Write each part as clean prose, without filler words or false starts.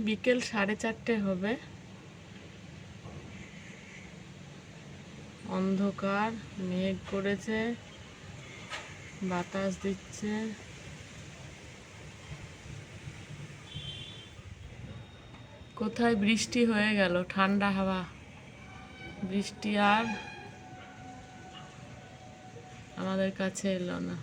বিকেল 4:30 হবে, অন্ধকার, মেঘ করেছে, বাতাস দিচ্ছে। কোথায় বৃষ্টি হয়ে গেল, ঠান্ডা হাওয়া, বৃষ্টি আর আমাদের কাছে এলো না।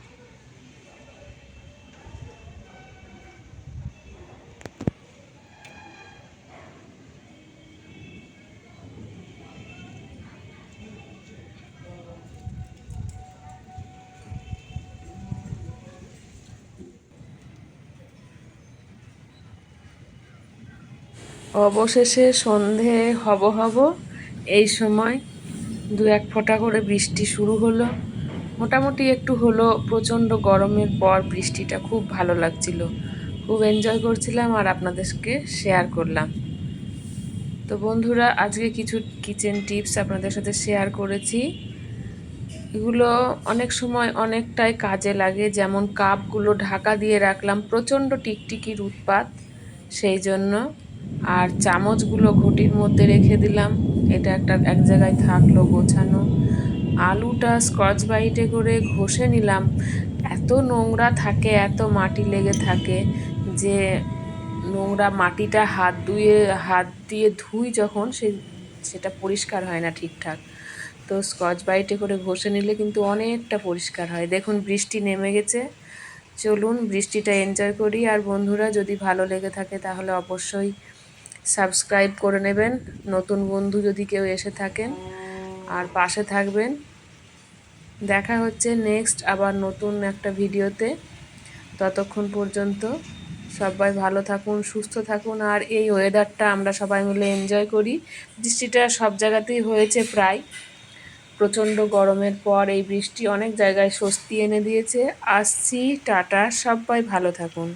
অবশেষে সন্ধে হব এই সময় 2-1 ফোঁটা করে বৃষ্টি শুরু হলো। মোটামুটি একটু হলো, প্রচণ্ড গরমের পর বৃষ্টিটা খুব ভালো লাগছিল, খুব এনজয় করছিলাম আর আপনাদেরকে শেয়ার করলাম। তো বন্ধুরা, আজকে কিছু কিচেন টিপস আপনাদের সাথে শেয়ার করেছি। এগুলো অনেক সময় অনেকটাই কাজে লাগে, যেমন কাপগুলো ঢাকা দিয়ে রাখলাম, প্রচণ্ড টিকটিকির উৎপাত সেই জন্য। আর চামচগুলো ঘটির মধ্যে রেখে দিলাম, এটা একটা এক জায়গায় থাকলো গোছানো। আলুটা স্কচ ব্রাইটে করে ঘষে নিলাম, এত নোংরা থাকে, এত মাটি লেগে থাকে যে নোংরা মাটিটা হাত দিয়ে ধুই যখন সেটা পরিষ্কার হয় না ঠিকঠাক। তো স্কচ ব্রাইটে করে ঘষে নিলে কিন্তু অনেকটা পরিষ্কার হয়। দেখুন বৃষ্টি নেমে গেছে, চলুন বৃষ্টিটা এনজয় করি। আর বন্ধুরা, যদি ভালো লেগে থাকে তাহলে অবশ্যই সাবস্ক্রাইব করে নেবেন, নতুন বন্ধু যদি কেউ এসে থাকেন, আর পাশে থাকবেন। দেখা হচ্ছে নেক্সট আবার নতুন একটা ভিডিওতে। ততক্ষণ পর্যন্ত সবাই ভালো থাকুন, সুস্থ থাকুন, আর এই ওয়েদারটা আমরা সবাই মিলে এনজয় করি। বৃষ্টিটা সব জায়গাতেই হয়েছে প্রায়, প্রচণ্ড গরমের পর এই বৃষ্টি অনেক জায়গায় স্বস্তি এনে দিয়েছে। আসছি, টাটা, সবাই ভালো থাকুন।